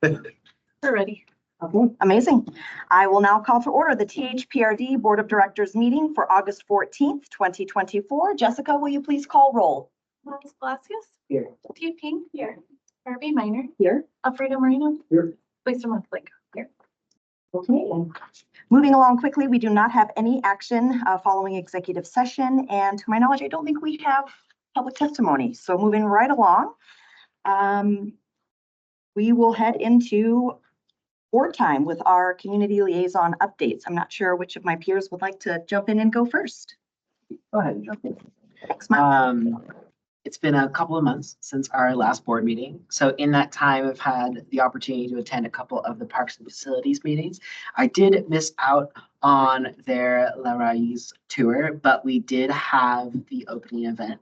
We're ready. Okay, amazing. I will now call to order the THPRD Board of Directors meeting for August 14th, 2024. Jessica, will you please call roll? Miles Palacios. Here. Steve King. Here. Harvey Minor. Here. Alfredo Moreno. Here. Lisa Monthly. Here. Okay. Moving along quickly, we do not have any action following executive session. And to my knowledge, I don't think we have public testimony. So moving right along, we will head into board time with our community liaison updates. I'm not sure which of my peers would like to jump in and go first. Go ahead. Jump in. Thanks, Mike. It's been a couple of months since our last board meeting. So in that time, I've had the opportunity to attend a couple of the Parks and Facilities meetings. I did miss out on their La Raíz tour, but we did have the opening event.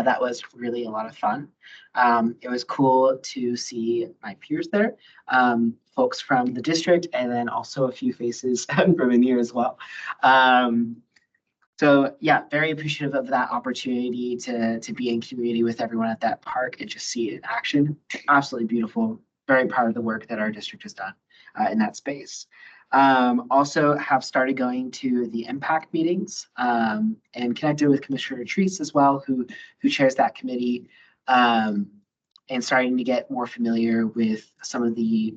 That was really a lot of fun. It was cool to see my peers there, folks from the district, and then also a few faces from in here as well. So yeah, very appreciative of that opportunity to be in community with everyone at that park and just see it in action. Absolutely beautiful. Very proud of the work that our district has done in that space. Also have started going to the impact meetings and connected with Commissioner Treese as well, who chairs that committee, and starting to get more familiar with some of the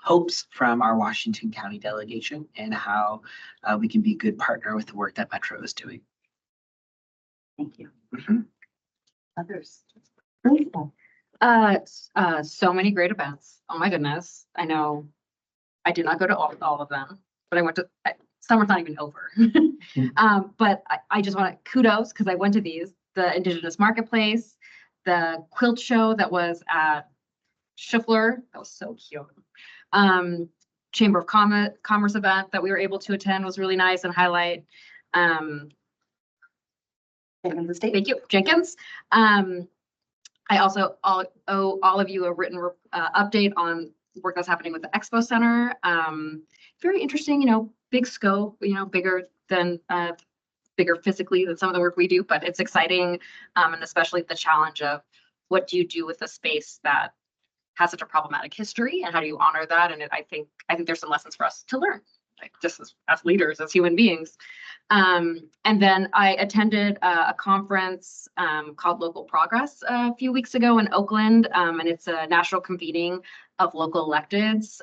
hopes from our Washington County delegation and how we can be a good partner with the work that Metro is doing. Thank you. Others? So many great events. Oh my goodness. I know I did not go to all of them, but I went to, summer's not even over. But I just want to kudos because I went to these, the Indigenous Marketplace, the quilt show that was at Schiffler, that was so cute. Chamber of Commerce event that we were able to attend was really nice and highlight. Thank you, Jenkins. I also owe all of you a written update on work that's happening with the Expo Center. Very interesting, big scope, bigger physically than some of the work we do, but it's exciting. And especially the challenge of what do you do with a space that has such a problematic history and how do you honor that? And I think there's some lessons for us to learn, like just as leaders, as human beings. And then I attended a conference called Local Progress a few weeks ago in Oakland. And it's a national convening of local electeds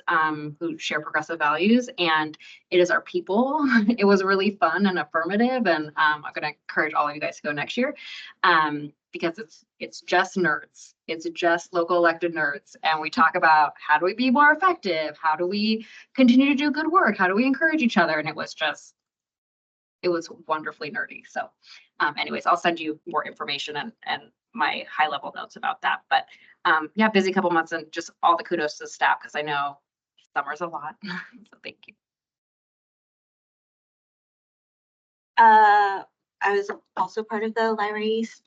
who share progressive values. And it is our people. It was really fun and affirmative. And I'm going to encourage all of you guys to go next year. Because it's just nerds. It's just local elected nerds. And we talk about how do we be more effective? How do we continue to do good work? How do we encourage each other? And it was wonderfully nerdy. So anyways, I'll send you more information and my high level notes about that. But yeah, busy couple months and just all the kudos to the staff because I know summer's a lot. So thank you. I was also part of the library's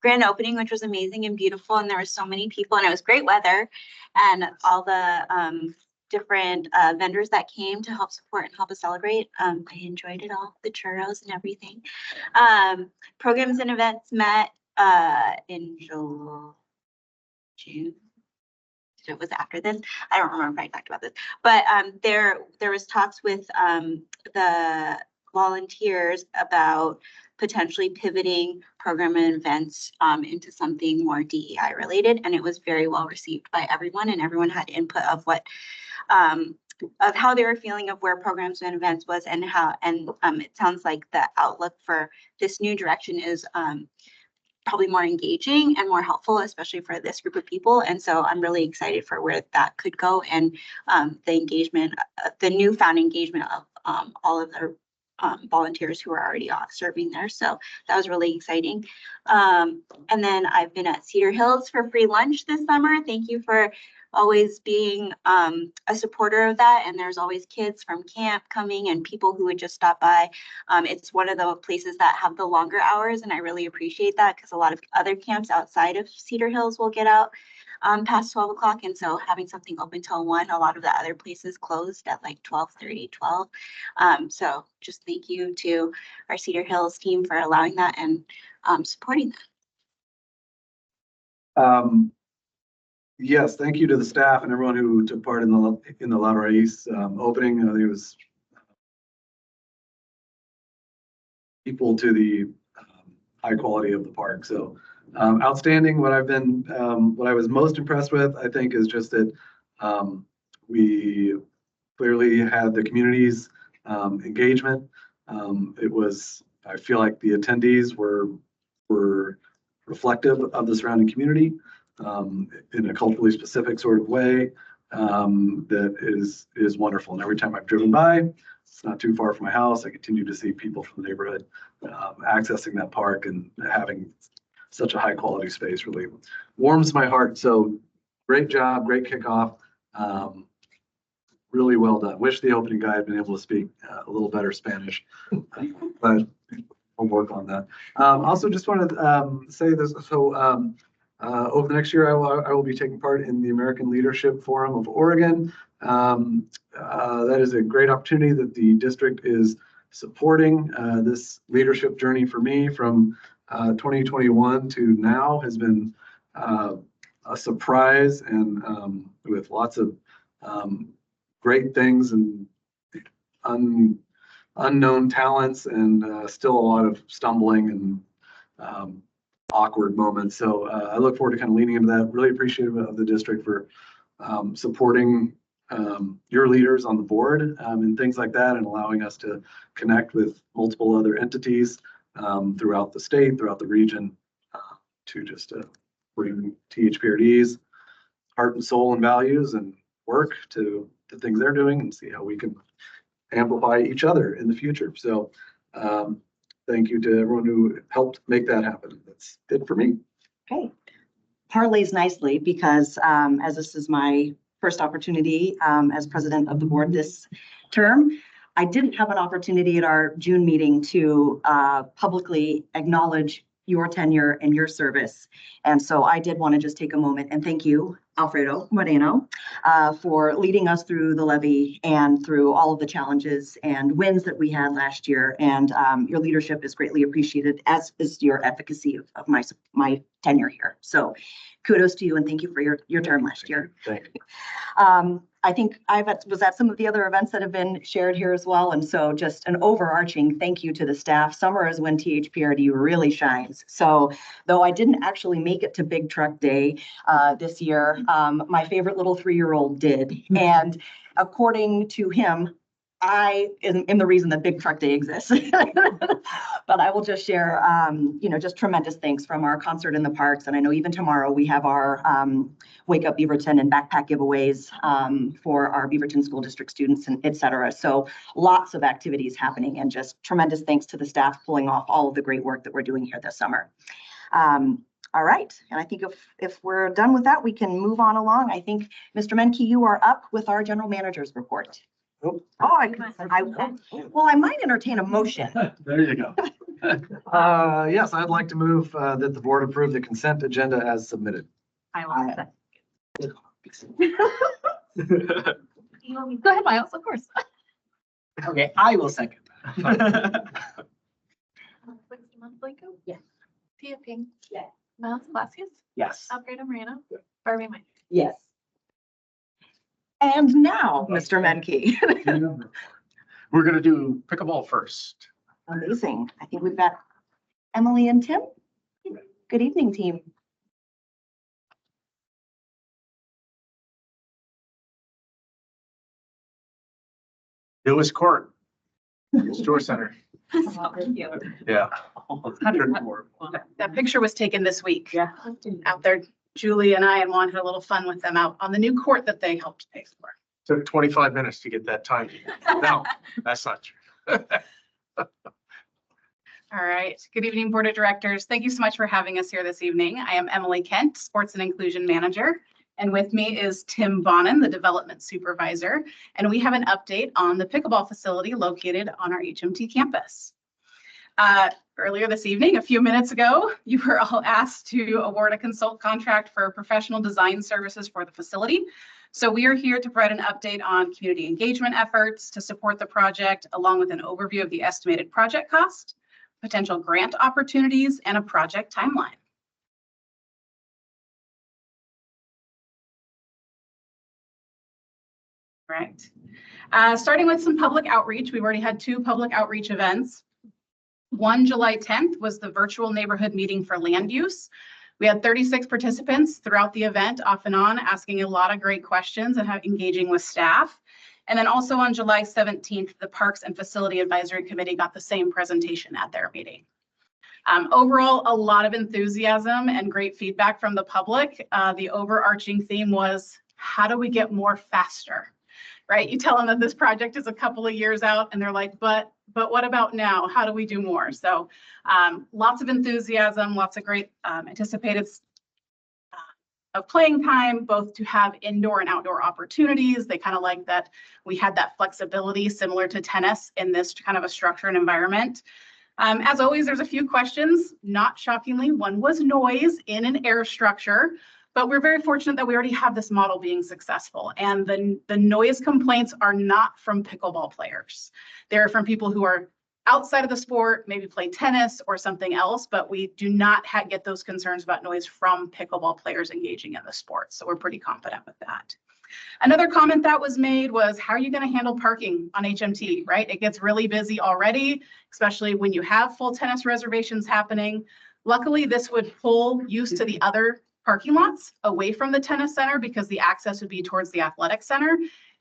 grand opening, which was amazing and beautiful, and there were so many people, and it was great weather, and all the different vendors that came to help support and help us celebrate. I enjoyed it all, the churros and everything. Programs and events met in June. It was after this. I don't remember if I talked about this, but there was talks with the volunteers about potentially pivoting program and events into something more DEI related, and it was very well received by everyone, and everyone had input of what of how they were feeling of where programs and events was and how, and it sounds like the outlook for this new direction is probably more engaging and more helpful, especially for this group of people. And so I'm really excited for where that could go, and the engagement, the newfound engagement of all of the volunteers who are already serving there. So that was really exciting. And then I've been at Cedar Hills for free lunch this summer. Thank you for always being a supporter of that. And there's always kids from camp coming and people who would just stop by. It's one of the places that have the longer hours, and I really appreciate that because a lot of other camps outside of Cedar Hills will get out past 12 o'clock. And so having something open till 1, a lot of the other places closed at like 12:30, 12. So just thank you to our Cedar Hills team for allowing that and supporting that. Yes, thank you to the staff and everyone who took part in the La Raíz opening. It was equal to the high quality of the park. So outstanding. What I was most impressed with, I think, is just that we clearly had the community's engagement. I feel like the attendees were reflective of the surrounding community in a culturally specific sort of way that is wonderful. And every time I've driven by, it's not too far from my house, I continue to see people from the neighborhood accessing that park, and having such a high quality space really warms my heart. So great job, great kickoff. Really well done. Wish the opening guy had been able to speak a little better Spanish, but I'll work on that. Also, just wanted to say this. So over the next year, I will be taking part in the American Leadership Forum of Oregon. That is a great opportunity that the district is supporting. This leadership journey for me from 2021 to now has been a surprise, and with lots of great things and unknown talents, and still a lot of stumbling and awkward moments. So I look forward to kind of leaning into that. Really appreciative of the district for supporting your leaders on the board and things like that, and allowing us to connect with multiple other entities throughout the state, throughout the region, to just bring THPRD's heart and soul and values and work to the things they're doing, and see how we can amplify each other in the future. So thank you to everyone who helped make that happen. That's it for me. Okay. Parlays nicely, because as this is my first opportunity as president of the board this term, I didn't have an opportunity at our June meeting to publicly acknowledge your tenure and your service. And so I did want to just take a moment and thank you, Alfredo Moreno, for leading us through the levy and through all of the challenges and wins that we had last year. And your leadership is greatly appreciated, as is your advocacy of my tenure here. So kudos to you, and thank you for your term last year. Thank you. I think I was at some of the other events that have been shared here as well. And so just an overarching thank you to the staff. Summer is when THPRD really shines. So though I didn't actually make it to Big Truck Day this year, my favorite little 3-year-old did. And according to him, I am the reason that Big Truck Day exists. But I will just share, just tremendous thanks from our concert in the parks. And I know even tomorrow we have our Wake Up Beaverton and backpack giveaways for our Beaverton School District students, and et cetera. So lots of activities happening, and just tremendous thanks to the staff pulling off all of the great work that we're doing here this summer. All right, and I think if we're done with that, we can move on along. I think, Mr. Menke, you are up with our general manager's report. Oh, I might entertain a motion. there you go. Yes, I'd like to move that the board approve the consent agenda as submitted. I will. Go ahead, Miles, of course. Okay, I will second that. Blanco? Yes. Tia Ping? Yes. Miles Palacios? Yes. Alfredo Moreno? Barbie Minor? Yes. And now, Mr. Menke. We're gonna do pickleball first. Amazing. I think we've got Emily and Tim. Good evening, team. Lewis Court, Store Center. Yeah. That picture was taken this week. Yeah. Out there, Julie and I and Juan had a little fun with them out on the new court that they helped pay for. Took 25 minutes to get that time. No, that's not true. All right. Good evening, Board of Directors. Thank you so much for having us here this evening. I am Emily Kent, Sports and Inclusion Manager. And with me is Tim Bonin, the Development Supervisor. And we have an update on the pickleball facility located on our HMT campus. Earlier this evening, a few minutes ago, you were all asked to award a consult contract for professional design services for the facility. So we are here to provide an update on community engagement efforts to support the project, along with an overview of the estimated project cost, potential grant opportunities, and a project timeline. Correct. Starting with some public outreach, we've already had 2 public outreach events. One, July 10th, was the virtual neighborhood meeting for land use. We had 36 participants throughout the event, off and on, asking a lot of great questions and engaging with staff. And then also on July 17th, the Parks and Facility Advisory Committee got the same presentation at their meeting. Overall, a lot of enthusiasm and great feedback from the public. The overarching theme was, how do we get more faster? Right? You tell them that this project is a couple of years out and they're like, but what about now? How do we do more? So lots of enthusiasm, lots of great anticipated of playing time, both to have indoor and outdoor opportunities. They kind of like that we had that flexibility similar to tennis in this kind of a structured environment. As always, there's a few questions. Not shockingly, one was noise in an air structure. But we're very fortunate that we already have this model being successful. And the noise complaints are not from pickleball players. They're from people who are outside of the sport, maybe play tennis or something else, but we do not get those concerns about noise from pickleball players engaging in the sport. So we're pretty confident with that. Another comment that was made was, how are you going to handle parking on HMT, right? It gets really busy already, especially when you have full tennis reservations happening. Luckily, this would pull use to the other parking lots away from the tennis center because the access would be towards the athletic center.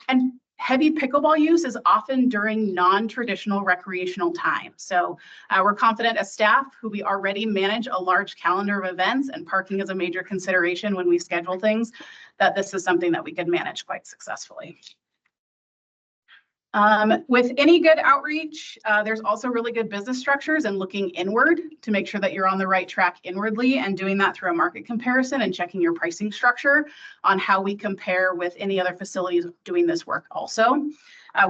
And heavy pickleball use is often during non-traditional recreational time. So we're confident as staff, who we already manage a large calendar of events, and parking is a major consideration when we schedule things, that this is something that we could manage quite successfully. With any good outreach, there's also really good business structures and looking inward to make sure that you're on the right track inwardly, and doing that through a market comparison and checking your pricing structure on how we compare with any other facilities doing this work also.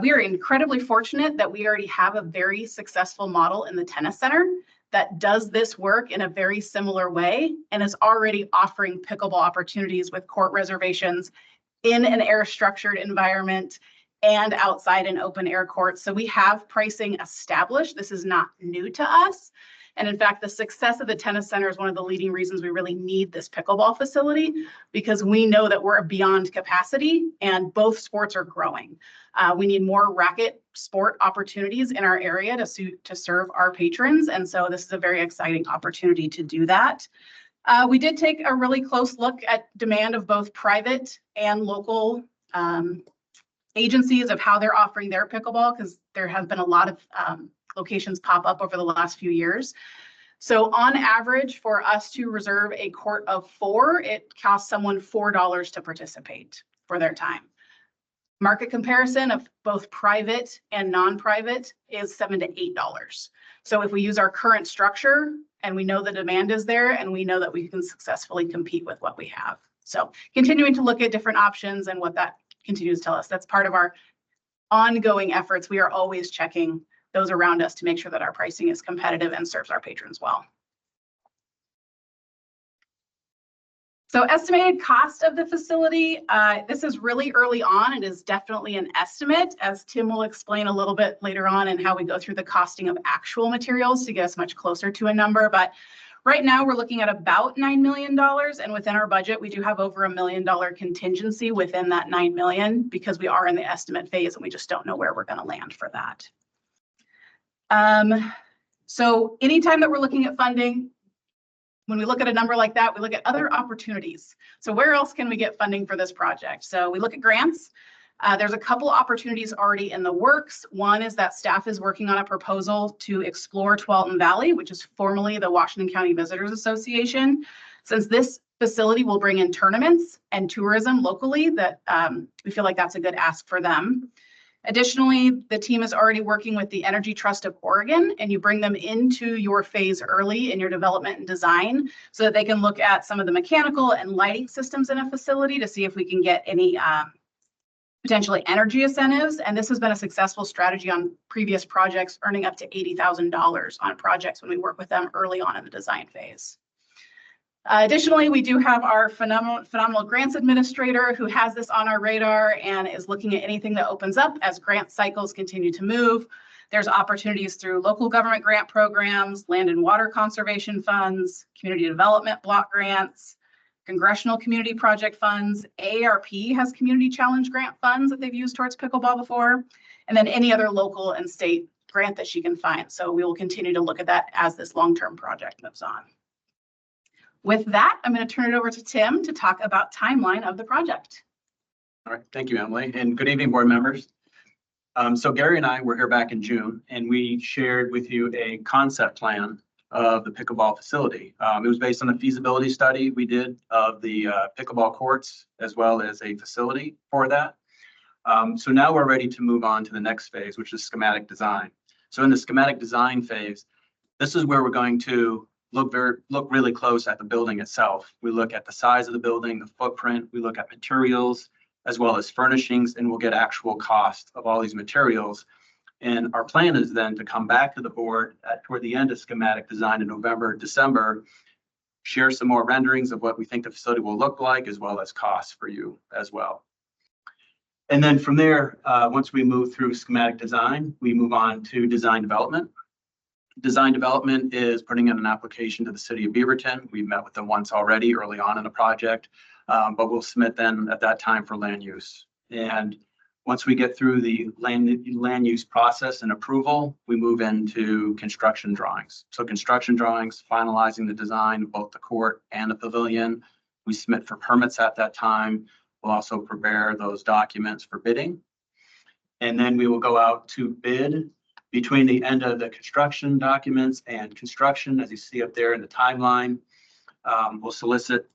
We are incredibly fortunate that we already have a very successful model in the tennis center that does this work in a very similar way and is already offering pickleball opportunities with court reservations in an air structured environment and outside in open air courts. So we have pricing established. This is not new to us. And in fact, the success of the tennis center is one of the leading reasons we really need this pickleball facility, because we know that we're beyond capacity and both sports are growing. We need more racket sport opportunities in our area to serve our patrons. And so this is a very exciting opportunity to do that. We did take a really close look at demand of both private and local agencies of how they're offering their pickleball, because there have been a lot of locations pop up over the last few years. So on average, for us to reserve a court of 4, it costs someone $4 to participate for their time. Market comparison of both private and non-private is $7 to $8. So if we use our current structure and we know the demand is there and we know that we can successfully compete with what we have. So continuing to look at different options and what that continues to tell us. That's part of our ongoing efforts. We are always checking those around us to make sure that our pricing is competitive and serves our patrons well. So estimated cost of the facility, this is really early on. It is definitely an estimate, as Tim will explain a little bit later on, and how we go through the costing of actual materials to get us much closer to a number. But right now we're looking at about $9 million, and within our budget, we do have over $1 million contingency within that $9 million, because we are in the estimate phase and we just don't know where we're going to land for that. So anytime that we're looking at funding, when we look at a number like that, we look at other opportunities. So where else can we get funding for this project? So we look at grants. There's a couple opportunities already in the works. One is that staff is working on a proposal to explore Tualatin Valley, which is formerly the Washington County Visitors Association. Since this facility will bring in tournaments and tourism locally, that we feel like that's a good ask for them. Additionally, the team is already working with the Energy Trust of Oregon, and you bring them into your phase early in your development and design so that they can look at some of the mechanical and lighting systems in a facility to see if we can get any potentially energy incentives. And this has been a successful strategy on previous projects, earning up to $80,000 on projects when we work with them early on in the design phase. Additionally, we do have our phenomenal grants administrator who has this on our radar and is looking at anything that opens up as grant cycles continue to move. There's opportunities through local government grant programs, land and water conservation funds, community development block grants, congressional community project funds. AARP has community challenge grant funds that they've used towards pickleball before, and then any other local and state grant that she can find. So we will continue to look at that as this long-term project moves on. With that, I'm going to turn it over to Tim to talk about timeline of the project. All right, thank you, Emily, and good evening, board members. So Gary and I were here back in June, and we shared with you a concept plan of the pickleball facility. It was based on a feasibility study we did of the pickleball courts as well as a facility for that. So now we're ready to move on to the next phase, which is schematic design. So in the schematic design phase, this is where we're going to look really close at the building itself. We look at the size of the building, the footprint, we look at materials, as well as furnishings, and we'll get actual cost of all these materials. And our plan is then to come back to the board toward the end of schematic design in November, December, share some more renderings of what we think the facility will look like, as well as costs for you as well. And then from there, once we move through schematic design, we move on to design development. Design development is putting in an application to the city of Beaverton. We've met with them once already early on in the project, but we'll submit then at that time for land use. And once we get through the land use process and approval, we move into construction drawings. So construction drawings, finalizing the design of both the court and the pavilion. We submit for permits at that time. We'll also prepare those documents for bidding. And then we will go out to bid between the end of the construction documents and construction, as you see up there in the timeline. We'll solicit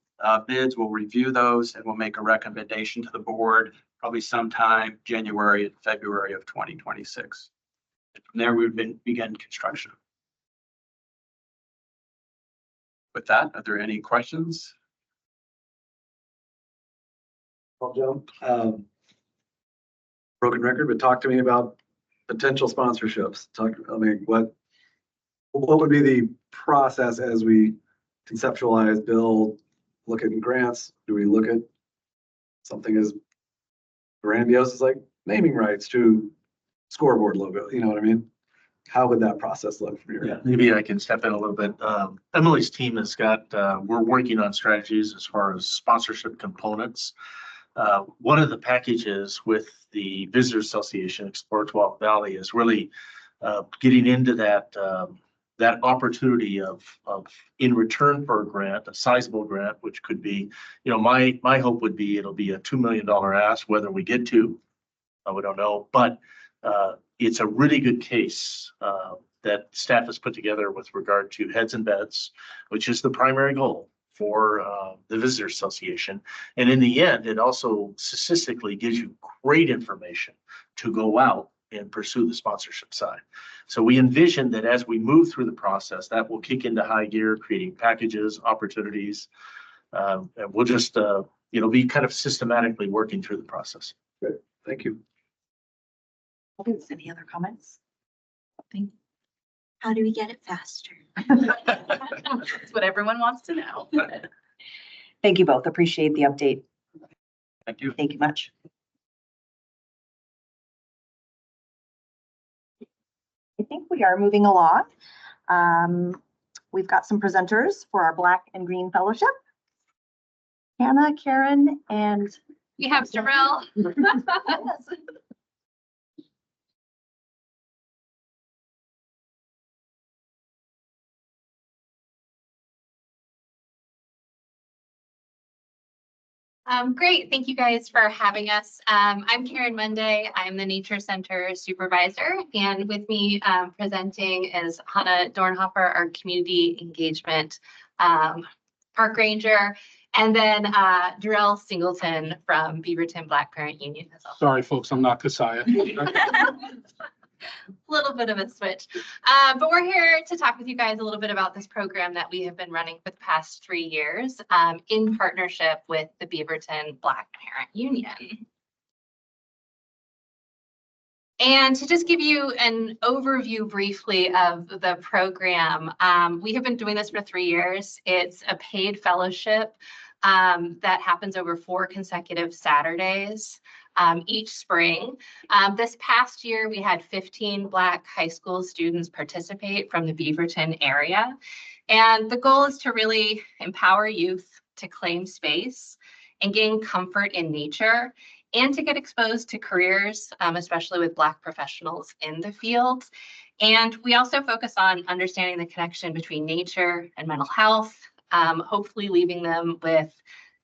bids, we'll review those, and we'll make a recommendation to the board probably sometime January and February of 2026. And from there, we would begin construction. With that, are there any questions? I'll jump. Broken record, but talk to me about potential sponsorships. What would be the process as we conceptualize, build, look at grants? Do we look at something as grandiose as like naming rights to scoreboard logo? You know what I mean? How would that process look from your? Yeah, maybe I can step in a little bit. Emily's team has got, we're working on strategies as far as sponsorship components. One of the packages with the Visitors Association, Explore 12 Valley, is really getting into that that opportunity of in return for a grant, a sizable grant, which could be, my hope would be it'll be a $2 million ask. Whether we get to, we don't know, but it's a really good case that staff has put together with regard to heads and beds, which is the primary goal for the Visitors Association. And in the end, it also statistically gives you great information to go out and pursue the sponsorship side. So we envision that as we move through the process, that will kick into high gear, creating packages, opportunities. And we'll just, be kind of systematically working through the process. Good, thank you. Any other comments? Thank How do we get it faster? That's what everyone wants to know. Thank you both. Appreciate the update. Thank you. Thank you much. I think we are moving along. We've got some presenters for our Black and Green Fellowship. Hannah, Karen, and We have Jarrell. Great. Thank you guys for having us. I'm Karen Monday. I'm the Nature Center Supervisor, and with me presenting is Hannah Dornhofer, our Community Engagement Park Ranger, and then Darrell Singleton from Beaverton Black Parent Union. Sorry, folks, I'm not Kasaya. Little bit of a switch. But we're here to talk with you guys a little bit about this program that we have been running for the past 3 years in partnership with the Beaverton Black Parent Union. And to just give you an overview briefly of the program, we have been doing this for 3 years. It's a paid fellowship that happens over 4 consecutive Saturdays each spring. This past year, we had 15 Black high school students participate from the Beaverton area. And the goal is to really empower youth, to claim space and gain comfort in nature and to get exposed to careers, especially with Black professionals in the field. And we also focus on understanding the connection between nature and mental health, hopefully leaving them with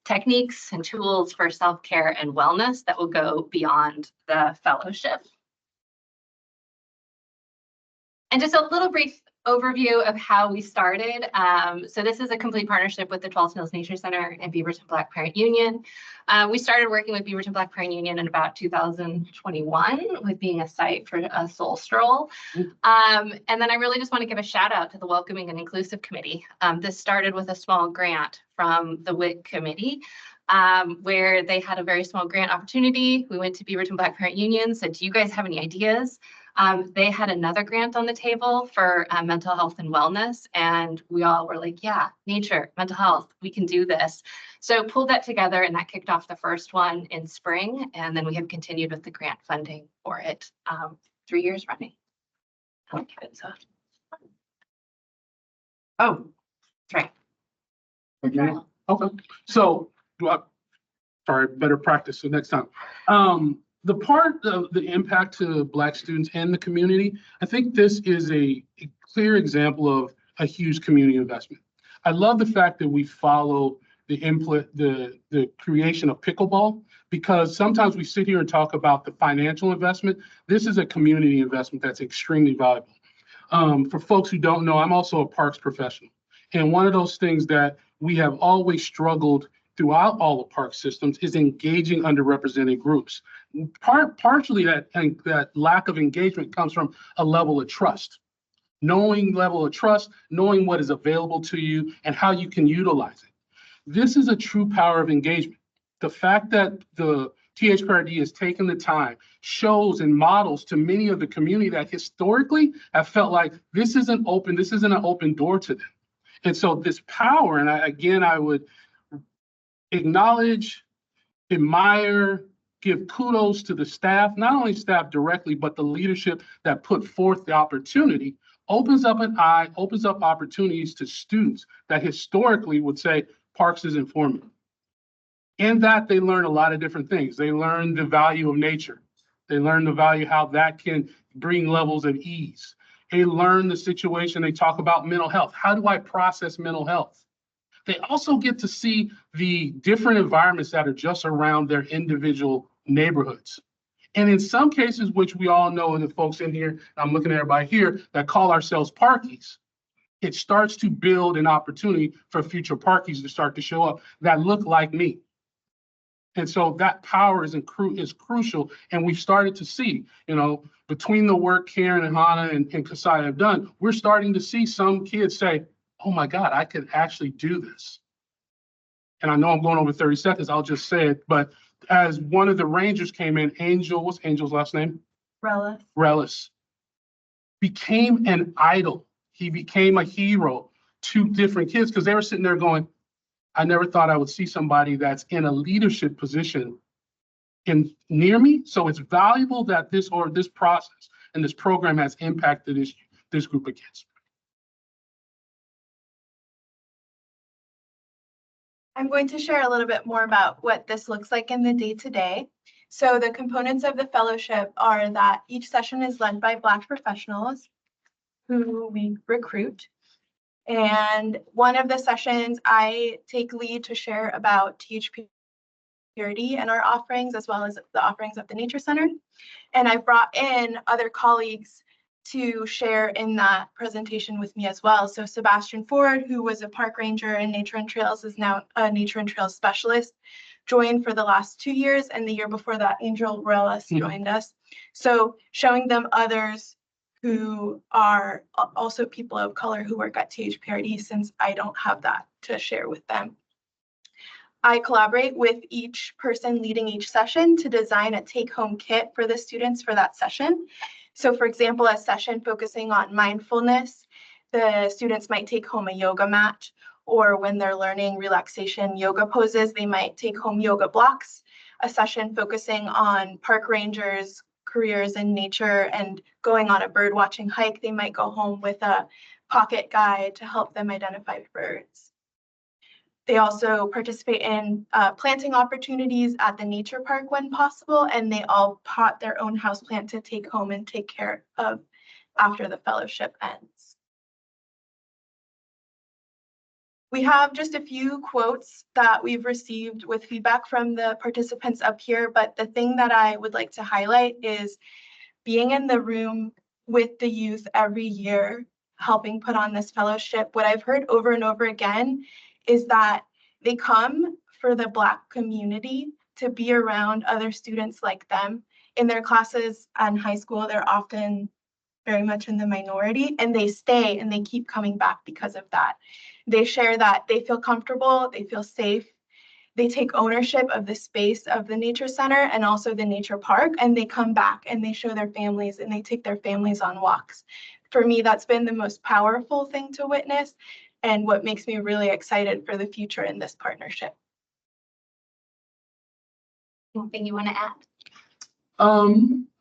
techniques and tools for self-care and wellness that will go beyond the fellowship. And just a little brief overview of how we started. So this is a complete partnership with the Tualatin Hills Nature Center and Beaverton Black Parent Union. We started working with Beaverton Black Parent Union in about 2021 with being a site for a soul stroll. And then I really just want to give a shout out to the Welcoming and Inclusive Committee. This started with a small grant from the WIC committee, where they had a very small grant opportunity. We went to Beaverton Black Parent Union, said, do you guys have any ideas? They had another grant on the table for mental health and wellness, and we all were like, yeah, nature, mental health, we can do this. So pulled that together, and that kicked off the first one in spring, and then we have continued with the grant funding for it 3 years running. I'll give it to- Oh, that's right. Okay, okay. So, sorry, better practice, so next time. The part of the impact to Black students and the community, I think this is a clear example of a huge community investment. I love the fact that we follow the input, the creation of pickleball, because sometimes we sit here and talk about the financial investment. This is a community investment that's extremely valuable. For folks who don't know, I'm also a parks professional. And one of those things that we have always struggled throughout all the park systems is engaging underrepresented groups. Partially that lack of engagement comes from a level of trust. Knowing level of trust, knowing what is available to you and how you can utilize it. This is a true power of engagement. The fact that the THPRD has taken the time, shows and models to many of the community that historically have felt like this isn't an open door to them. And so this power, and I would acknowledge, admire, give kudos to the staff, not only staff directly, but the leadership that put forth the opportunity, opens up opportunities to students that historically would say parks is informative. In that, they learn a lot of different things. They learn the value of nature. They learn the value, how that can bring levels of ease. They learn the situation, they talk about mental health. How do I process mental health? They also get to see the different environments that are just around their individual neighborhoods. And in some cases, which we all know, and the folks in here, I'm looking at everybody here, that call ourselves parkies, it starts to build an opportunity for future parkies to start to show up that look like me. And so that power is crucial. And we've started to see, between the work Karen and Hannah and Kasai have done, we're starting to see some kids say, oh my God, I could actually do this. And I know I'm going over 30 seconds, I'll just say it, but as one of the Rangers came in, Angel, what's Angel's last name? Relis. Became an idol. He became a hero to different kids because they were sitting there going, I never thought I would see somebody that's in a leadership position near me. So it's valuable that this process and this program has impacted this group of kids. I'm going to share a little bit more about what this looks like in the day-to-day. So the components of the fellowship are that each session is led by Black professionals who we recruit. And one of the sessions I take lead to share about THPRD and our offerings, as well as the offerings of the Nature Center. And I've brought in other colleagues to share in that presentation with me as well. So Sebastian Ford, who was a park ranger in Nature and Trails, is now a Nature and Trails specialist, joined for the last 2 years, and the year before that, Angel Relis joined us. So showing them others who are also people of color who work at THPRD, since I don't have that to share with them. I collaborate with each person leading each session to design a take-home kit for the students for that session. So for example, a session focusing on mindfulness, the students might take home a yoga mat, or when they're learning relaxation yoga poses, they might take home yoga blocks. A session focusing on park rangers, careers in nature, and going on a bird watching hike, they might go home with a pocket guide to help them identify birds. They also participate in planting opportunities at the nature park when possible, and they all pot their own houseplant to take home and take care of after the fellowship ends. We have just a few quotes that we've received with feedback from the participants up here, but the thing that I would like to highlight is being in the room with the youth every year, helping put on this fellowship. What I've heard over and over again is that they come for the Black community to be around other students like them. In their classes in high school, they're often very much in the minority, and they stay and they keep coming back because of that. They share that they feel comfortable, they feel safe, they take ownership of the space of the nature center and also the nature park, and they come back and they show their families and they take their families on walks. For me, that's been the most powerful thing to witness and what makes me really excited for the future in this partnership. Anything you want to add?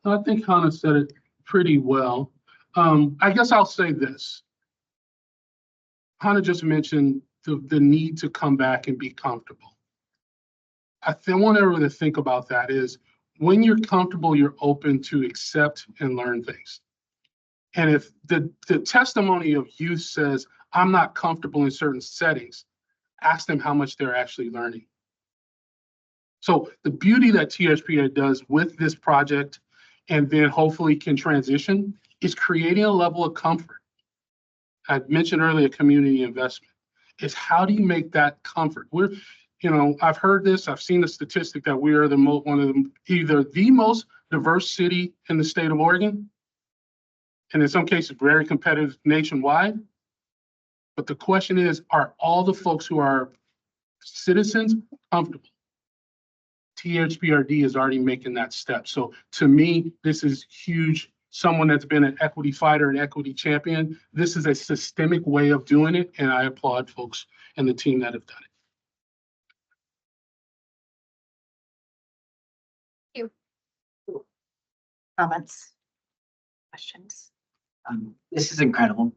I think Hannah said it pretty well. I guess I'll say this. Hannah just mentioned the need to come back and be comfortable. I want everyone to think about that is when you're comfortable, you're open to accept and learn things. And if the testimony of youth says, I'm not comfortable in certain settings, ask them how much they're actually learning. So the beauty that THPRD does with this project and then hopefully can transition is creating a level of comfort. I mentioned earlier community investment. Is how do you make that comfort? I've heard this, I've seen the statistic that we are either the most diverse city in the state of Oregon, and in some cases very competitive nationwide. But the question is, are all the folks who are citizens comfortable? THPRD is already making that step. So to me, this is huge. Someone that's been an equity fighter and equity champion, this is a systemic way of doing it, and I applaud folks and the team that have done it. Comments? Questions? This is incredible.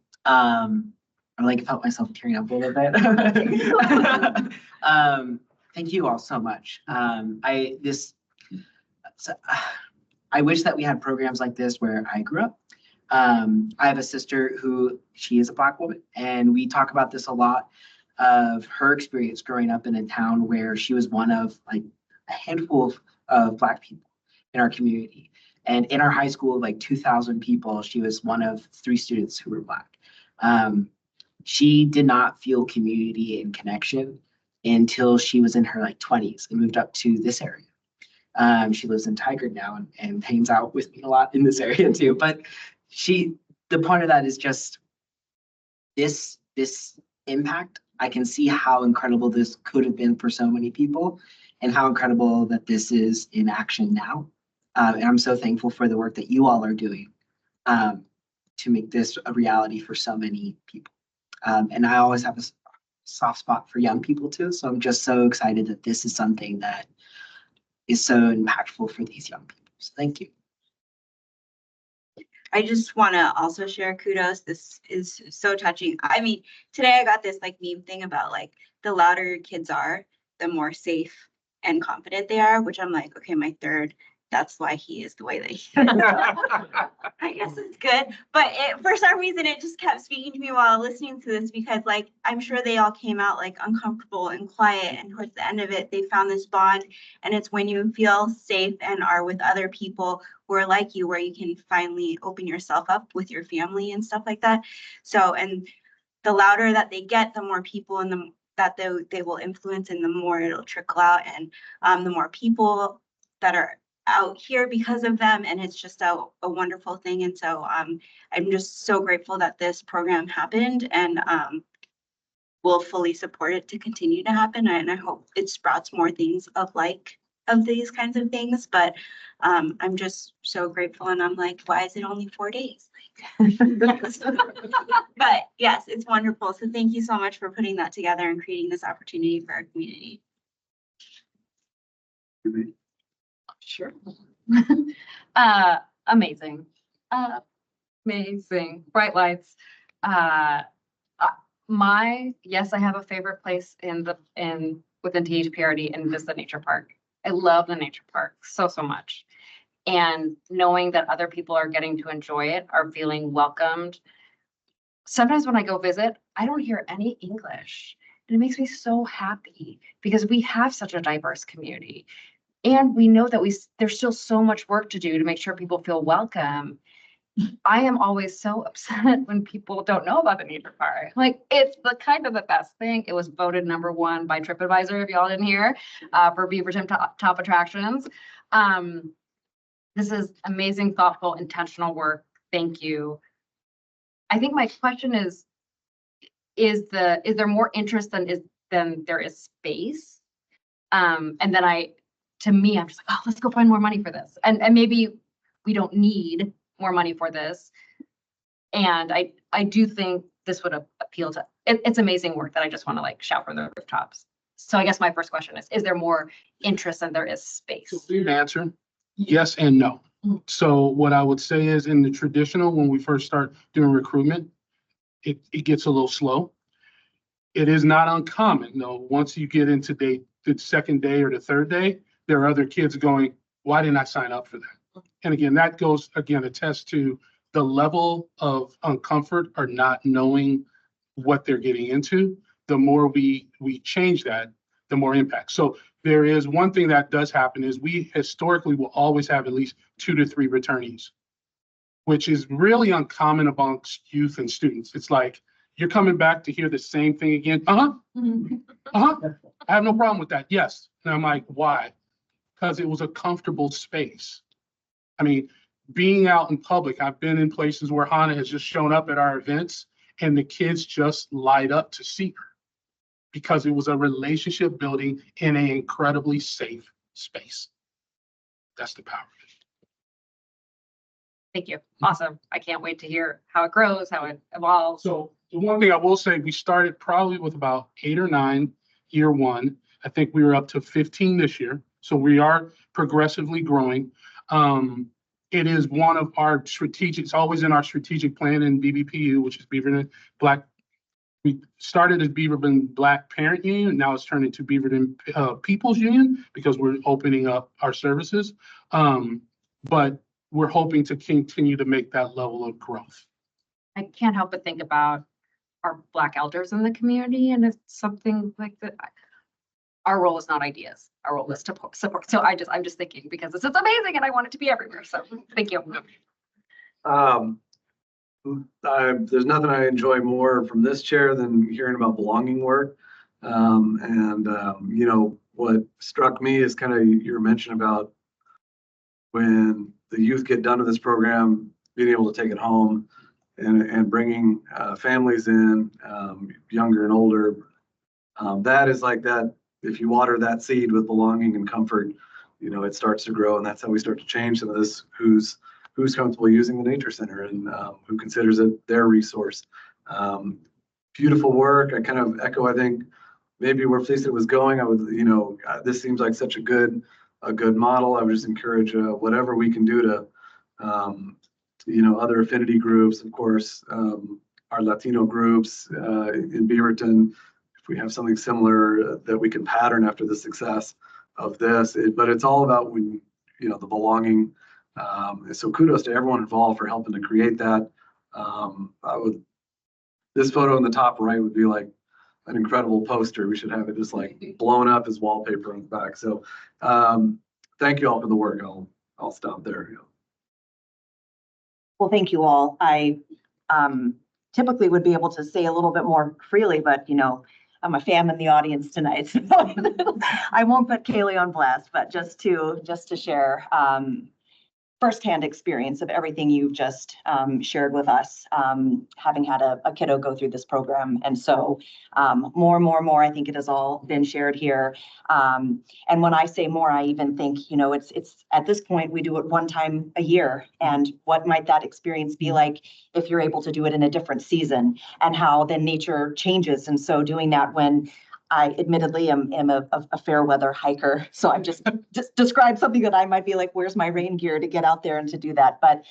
I felt myself tearing up a little bit. Thank you all so much. I wish that we had programs like this where I grew up. I have a sister she is a Black woman, and we talk about this a lot of her experience growing up in a town where she was one of like a handful of Black people in our community. And in our high school, like 2,000 people, she was one of 3 students who were Black. She did not feel community and connection until she was in her 20s and moved up to this area. She lives in Tigard now and hangs out with me a lot in this area too. But the point of that is just this impact. I can see how incredible this could have been for so many people and how incredible that this is in action now. And I'm so thankful for the work that you all are doing to make this a reality for so many people. And I always have a soft spot for young people too. So I'm just so excited that this is something that is so impactful for these young people. So thank you. I just want to also share kudos. This is so touching. I mean, today I got this meme thing about the louder your kids are, the more safe and confident they are, which I'm like, okay, my third, that's why he is the way that he is. I guess it's good. But for some reason, it just kept speaking to me while listening to this because I'm sure they all came out uncomfortable and quiet. And towards the end of it, they found this bond. And it's when you feel safe and are with other people who are like you, where you can finally open yourself up with your family and stuff like that. So, and the louder that they get, the more people and that they will influence and the more it'll trickle out. And the more people that are out here because of them, and it's just a wonderful thing. And so I'm just so grateful that this program happened, and will fully support it to continue to happen. And I hope it sprouts more things of these kinds of things. But I'm just so grateful, and I'm like, why is it only 4 days? But yes, it's wonderful. So thank you so much for putting that together and creating this opportunity for our community. Sure. Amazing. Amazing. Bright lights. Yes, I have a favorite place within THPRD, and it is the nature park. I love the nature park so much. And knowing that other people are getting to enjoy it, are feeling welcomed. Sometimes when I go visit, I don't hear any English. And it makes me so happy because we have such a diverse community. And we know that there's still so much work to do to make sure people feel welcome. I am always so upset when people don't know about the nature park. Like, it's the kind of the best thing. It was voted #1 by TripAdvisor, if y'all didn't hear, for Beaverton top attractions. This is amazing, thoughtful, intentional work. Thank you. I think my question is there more interest than there is space? And then to me, I'm just like, oh, let's go find more money for this. And maybe we don't need more money for this. And I do think this would appeal to, it's amazing work that I just want to like shout from the rooftops. So I guess my first question is there more interest than there is space? So clear answer, yes and no. So what I would say is in the traditional, when we first start doing recruitment, it gets a little slow. It is not uncommon though. Once you get into the second day or the third day, there are other kids going, why didn't I sign up for that? And again, that goes, attests to the level of uncomfort or not knowing what they're getting into. The more we change that, the more impact. So there is one thing that does happen is we historically will always have at least 2 to 3 returnees, which is really uncommon amongst youth and students. It's like, you're coming back to hear the same thing again. I have no problem with that. Yes. And I'm like, why? Because it was a comfortable space. I mean, being out in public, I've been in places where Hannah has just shown up at our events and the kids just light up to see her because it was a relationship building in an incredibly safe space. That's the power of it. Thank you. Awesome. I can't wait to hear how it grows, how it evolves. So the one thing I will say, we started probably with about 8 or 9 year one. I think we were up to 15 this year. So we are progressively growing. It is one of our it's always in our strategic plan in BBPU, which is Beaverton Black. We started as Beaverton Black Parent Union, and now it's turned into Beaverton People's Union because we're opening up our services. But we're hoping to continue to make that level of growth. I can't help but think about our Black elders in the community, and it's something like that. Our role is not ideas. Our role is to support. So I'm just thinking because this is amazing and I want it to be everywhere. So thank you. There's nothing I enjoy more from this chair than hearing about belonging work. You know, what struck me is kind of your mention about when the youth get done with this program, being able to take it home and bringing families in, younger and older. That is like that. If you water that seed with belonging and comfort, you know, it starts to grow, and that's how we start to change some of this. Who's comfortable using the nature center and who considers it their resource. Beautiful work. I kind of echo, I think, maybe where Felicia was going. I would, you know, this seems like such a good model. I would just encourage whatever we can do to, you know, other affinity groups, of course, our Latino groups in Beaverton. If we have something similar that we can pattern after the success of this, but it's all about when, you know, the belonging. So kudos to everyone involved for helping to create that. This photo in the top right would be like an incredible poster. We should have it just like blown up as wallpaper on the back. So thank you all for the work. I'll stop there. Yeah. Well, thank you all. I typically would be able to say a little bit more freely, but you know, I'm a fan in the audience tonight, so I won't put Kaylee on blast, but just to share firsthand experience of everything you've just shared with us, having had a kiddo go through this program. And so more, I think it has all been shared here. And when I say more, I even think, you know, it's at this point, we do it one time a year. And what might that experience be like if you're able to do it in a different season, and how then nature changes. And so doing that when I admittedly am a fair weather hiker. So I've just described something that I might be like, where's my rain gear to get out there and to do that. But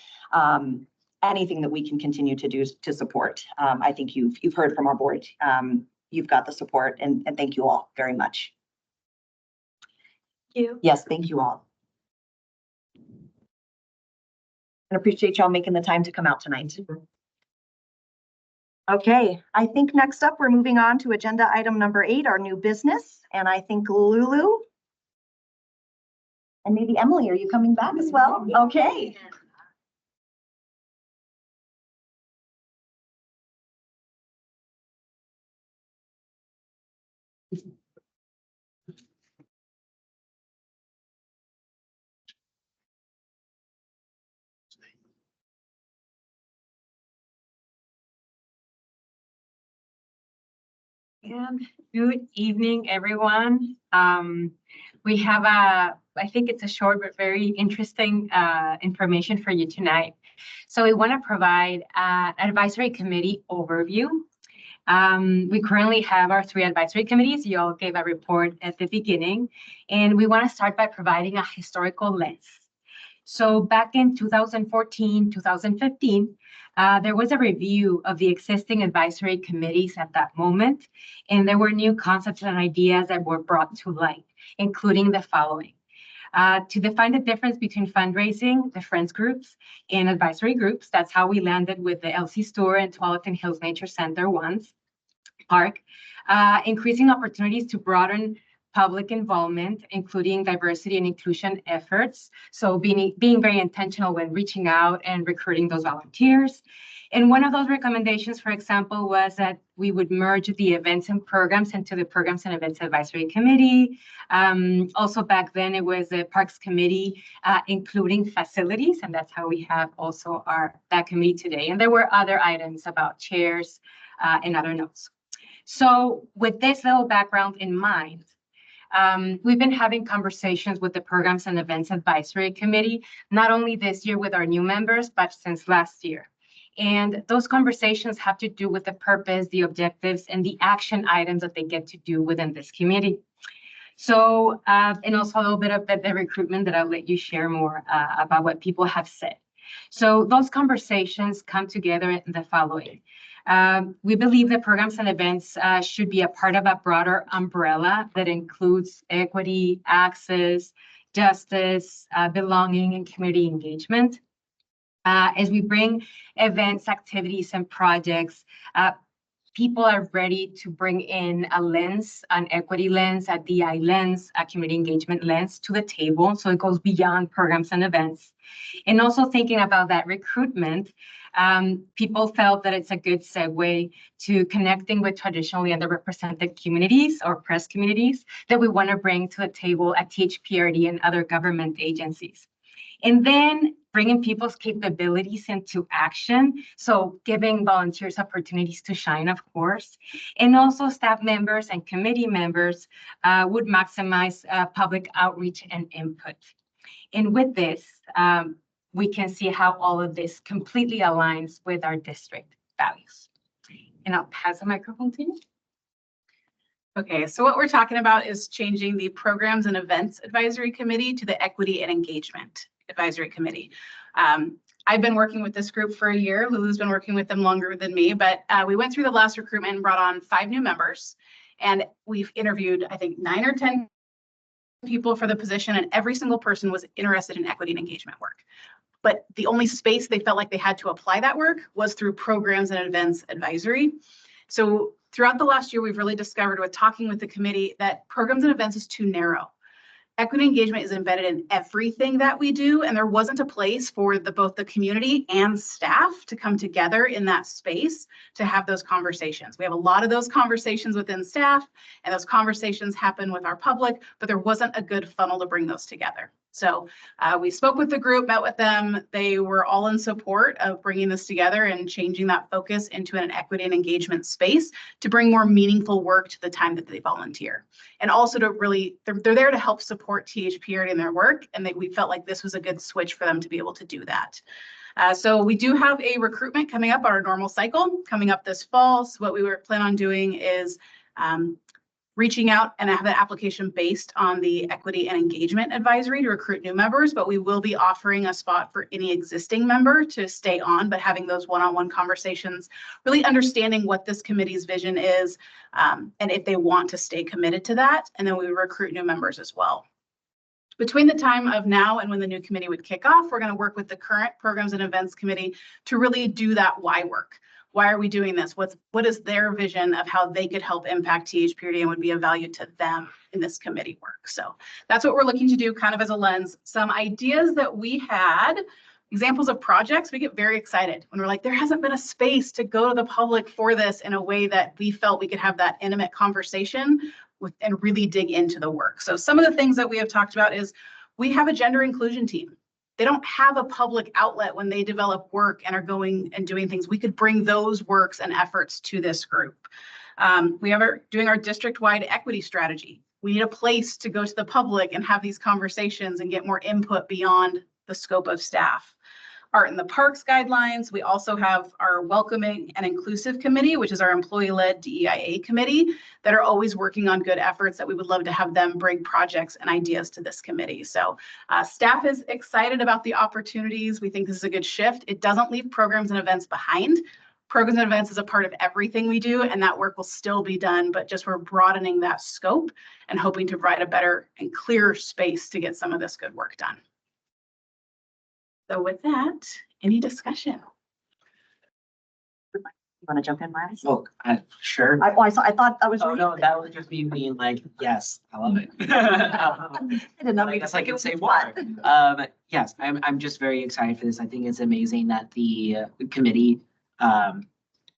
anything that we can continue to do to support. I think you've heard from our board. You've got the support, and thank you all very much. You. Yes, thank you all. And appreciate y'all making the time to come out tonight. Okay, I think next up, we're moving on to agenda item number 8, our new business. And I think Lulu and maybe Emily, are you coming back as well? Okay. And good evening, everyone. We have I think it's a short but very interesting information for you tonight. So we want to provide an advisory committee overview. We currently have our 3 advisory committees. You all gave a report at the beginning, and we want to start by providing a historical lens. So back in 2014, 2015, there was a review of the existing advisory committees at that moment, and there were new concepts and ideas that were brought to light, including the following. To define the difference between fundraising, the friends groups, and advisory groups, that's how we landed with the LC Store and Tualatin Hills Nature Center park, increasing opportunities to broaden public involvement, including diversity and inclusion efforts. So being very intentional when reaching out and recruiting those volunteers. And one of those recommendations, for example, was that we would merge the events and programs into the Programs and Events Advisory Committee. Also back then, it was the Parks Committee, including facilities, and that's how we have also that committee today. And there were other items about chairs and other notes. So with this little background in mind, we've been having conversations with the Programs and Events Advisory Committee, not only this year with our new members, but since last year. And those conversations have to do with the purpose, the objectives, and the action items that they get to do within this committee. So, and also a little bit of the recruitment that I'll let you share more about what people have said. So those conversations come together in the following. We believe that programs and events should be a part of a broader umbrella that includes equity, access, justice, belonging, and community engagement. As we bring events, activities, and projects, people are ready to bring in a lens, an equity lens, a DI lens, a community engagement lens to the table. So it goes beyond programs and events. And also thinking about that recruitment, people felt that it's a good segue to connecting with traditionally underrepresented communities or press communities that we want to bring to the table at THPRD and other government agencies. And then bringing people's capabilities into action. So giving volunteers opportunities to shine, of course. And also staff members and committee members would maximize public outreach and input. And with this, we can see how all of this completely aligns with our district values. And I'll pass the microphone to you. Okay, so what we're talking about is changing the Programs and Events Advisory Committee to the Equity and Engagement Advisory Committee. I've been working with this group for a year. Lulu's been working with them longer than me, but we went through the last recruitment and brought on 5 new members. And we've interviewed, I think, 9 or 10 people for the position, and every single person was interested in equity and engagement work. But the only space they felt like they had to apply that work was through Programs and Events Advisory. So throughout the last year, we've really discovered with talking with the committee that Programs and Events is too narrow. Equity engagement is embedded in everything that we do, and there wasn't a place for both the community and staff to come together in that space to have those conversations. We have a lot of those conversations within staff, and those conversations happen with our public, but there wasn't a good funnel to bring those together. So we spoke with the group, met with them. They were all in support of bringing this together and changing that focus into an equity and engagement space to bring more meaningful work to the time that they volunteer. And also to really, they're there to help support THPRD in their work. And we felt like this was a good switch for them to be able to do that. So we do have a recruitment coming up, our normal cycle coming up this fall. So what we were planning on doing is reaching out and have an application based on the Equity and Engagement Advisory to recruit new members, but we will be offering a spot for any existing member to stay on, but having those one-on-one conversations, really understanding what this committee's vision is, and if they want to stay committed to that, and then we recruit new members as well. Between the time of now and when the new committee would kick off, we're going to work with the current Programs and Events Committee to really do that why work. Why are we doing this? What is their vision of how they could help impact THPRD and would be of value to them in this committee work? So that's what we're looking to do kind of as a lens. Some ideas that we had, examples of projects, we get very excited when we're like, there hasn't been a space to go to the public for this in a way that we felt we could have that intimate conversation with and really dig into the work. So some of the things that we have talked about is we have a gender inclusion team. They don't have a public outlet when they develop work and are going and doing things. We could bring those works and efforts to this group. We are doing our district-wide equity strategy. We need a place to go to the public and have these conversations and get more input beyond the scope of staff. Art in the Parks guidelines. We also have our Welcoming and Inclusive Committee, which is our employee-led DEIA committee that are always working on good efforts that we would love to have them bring projects and ideas to this committee. So staff is excited about the opportunities. We think this is a good shift. It doesn't leave programs and events behind. Programs and events is a part of everything we do, and that work will still be done, but just we're broadening that scope and hoping to provide a better and clearer space to get some of this good work done. So with that, any discussion? You want to jump in, Miles? Oh, sure. I thought I was. Oh, no, that was just me being like, yes, I love it. I did not I mean to guess I say can it say was more. fun. Yes, I'm just very excited for this. I think it's amazing that the committee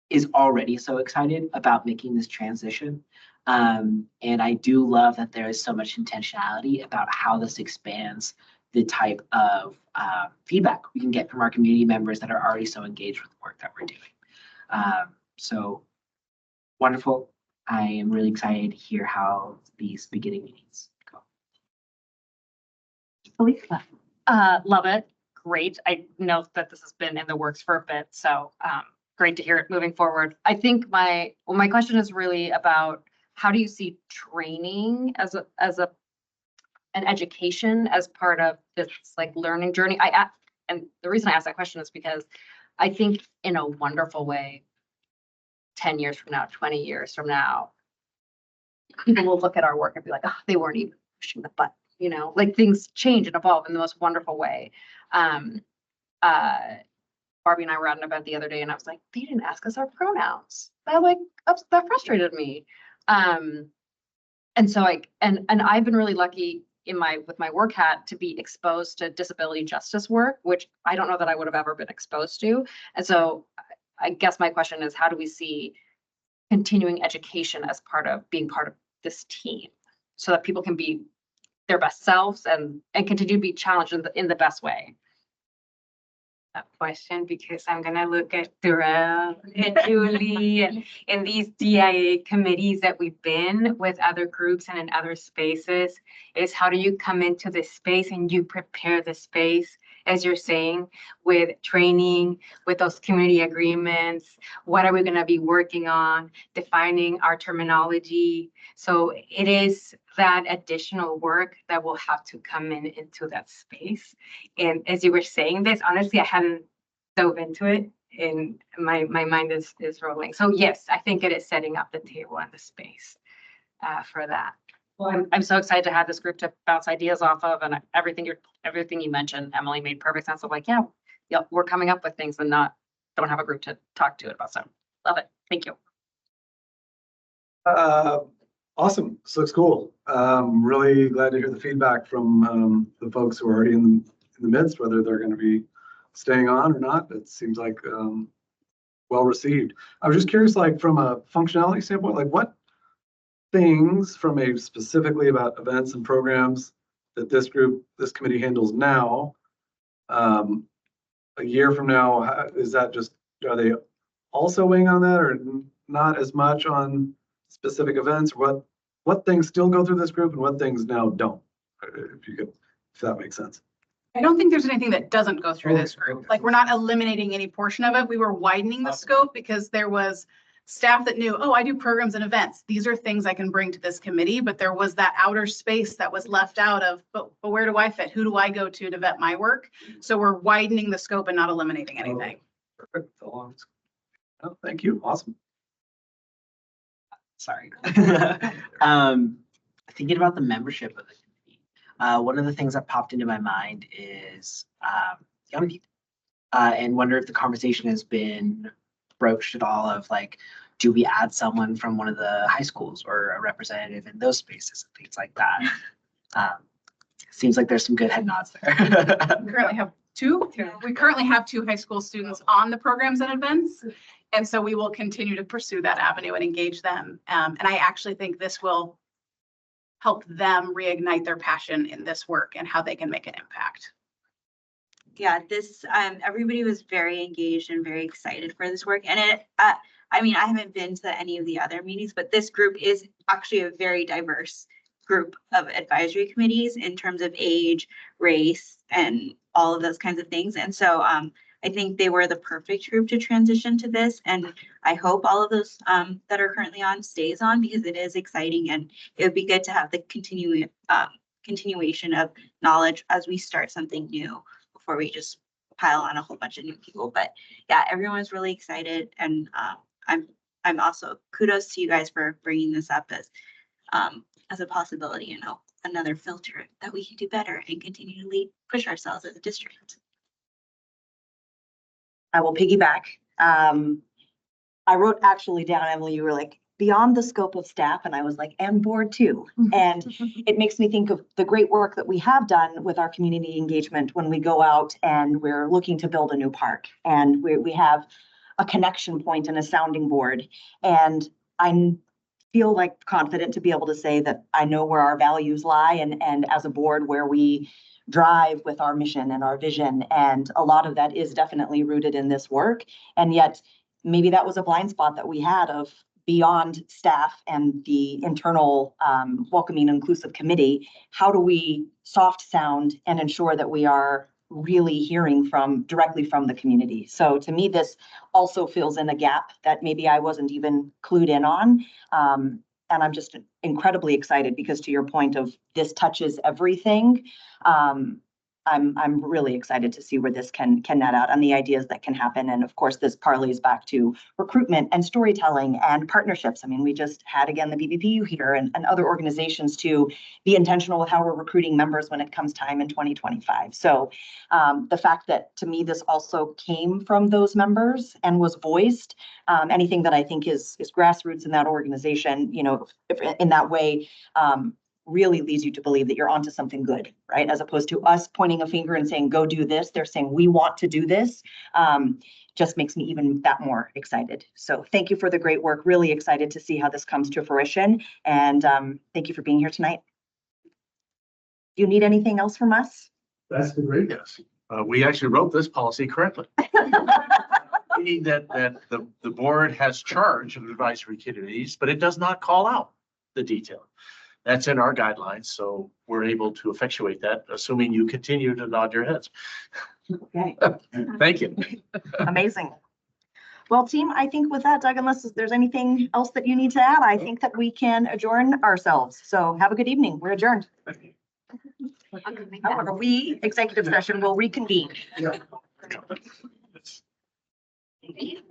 is already so excited about making this transition. And I do love that there is so much intentionality about how this expands the type of feedback we can get from our community members that are already so engaged with the work that we're doing. So wonderful. I am really excited to hear how these beginning meetings go. Felicia. Love it. Great. I know that this has been in the works for a bit, so great to hear it moving forward. I think my question is really about how do you see training as an education as part of this like learning journey? And the reason I ask that question is because I think in a wonderful way, 10 years from now, 20 years from now, people will look at our work and be like, oh, they weren't even pushing the button, you know, like things change and evolve in the most wonderful way. Barbie and I were at an event the other day and I was like, they didn't ask us our pronouns. That frustrated me. And so and I've been really lucky with my work hat to be exposed to disability justice work, which I don't know that I would have ever been exposed to. And so I guess my question is, how do we see continuing education as being part of this team so that people can be their best selves and continue to be challenged in the best way? That question because I'm gonna look at Durrell and Julie and these DIA committees that we've been with other groups and in other spaces is how do you come into this space and you prepare the space, as you're saying, with training, with those community agreements, what are we gonna be working on, defining our terminology. So it is that additional work that will have to come into that space. And as you were saying this, honestly, I hadn't dove into it and my mind is rolling. So yes, I think it is setting up the table and the space for that. Well, I'm so excited to have this group to bounce ideas off of, and everything you mentioned, Emily, made perfect sense of like, yeah, we're coming up with things and don't have a group to talk to it about. So love it. Thank you. Awesome. This looks cool. Really glad to hear the feedback from the folks who are already in the midst, whether they're going to be staying on or not. It seems like well received. I was just curious, like from a functionality standpoint, like what things from specifically about events and programs that this committee handles now, a year from now, are they also weighing on that or not as much on specific events? What things still go through this group and what things now don't? If that makes sense. I don't think there's anything that doesn't go through this group. Okay. Like we're not eliminating any portion of it. We were widening the scope because there was staff that knew, oh, I do programs and events. These are things I can bring to this committee, but there was that outer space that was left out of, but where do I fit? Who do I go to vet my work? So we're widening the scope and not eliminating anything. Perfect. Oh, thank you. Awesome. Sorry. Thinking about the membership of the committee, one of the things that popped into my mind is young people. And wonder if the conversation has been broached at all of like, do we add someone from one of the high schools or a representative in those spaces and things like that? Seems like there's some good head nods there. We currently have two. We currently have 2 high school students on the programs and events. And so we will continue to pursue that avenue and engage them. And I actually think this will help them reignite their passion in this work and how they can make an impact. Yeah, this, everybody was very engaged and very excited for this work. And I mean, I haven't been to any of the other meetings, but this group is actually a very diverse group of advisory committees in terms of age, race, and all of those kinds of things. And so I think they were the perfect group to transition to this. And I hope all of those that are currently on stays on, because it is exciting and it would be good to have the continuation of knowledge as we start something new before we just pile on a whole bunch of new people. But yeah, everyone's really excited. And I'm also kudos to you guys for bringing this up as a possibility, you know, another filter that we can do better and continue to push ourselves as a district. I will piggyback. I wrote actually down, Emily, you were like, beyond the scope of staff, and I was like, and board too. And it makes me think of the great work that we have done with our community engagement when we go out and we're looking to build a new park. And we have a connection point and a sounding board. And I feel like confident to be able to say that I know where our values lie and as a board where we drive with our mission and our vision. And a lot of that is definitely rooted in this work. And yet maybe that was a blind spot that we had of beyond staff and the internal welcoming inclusive committee. How do we soft sound and ensure that we are really hearing directly from the community? So to me, this also fills in a gap that maybe I wasn't even clued in on. And I'm just incredibly excited because to your point of this touches everything. I'm really excited to see where this can net out and the ideas that can happen. And of course, this parlays back to recruitment and storytelling and partnerships. I mean, we just had again the BBPU here and other organizations to be intentional with how we're recruiting members when it comes time in 2025. So the fact that to me, this also came from those members and was voiced, anything that I think is grassroots in that organization, you know, if in that way, really leads you to believe that you're onto something good, right? As opposed to us pointing a finger and saying, go do this. They're saying, we want to do this. Just makes me even that more excited. So thank you for the great work. Really excited to see how this comes to fruition. And thank you for being here tonight. Do you need anything else from us? That's the great. Yes. We actually wrote this policy correctly. Meaning that the board has charge of advisory committees, but it does not call out the detail. That's in our guidelines, so we're able to effectuate that, assuming you continue to nod your heads. Okay. Thank you. Amazing. Well, team, I think with that, Doug, unless there's anything else that you need to add, I think that we can adjourn ourselves. So have a good evening. We're adjourned. However, we executive session will reconvene. Yeah. Thank you.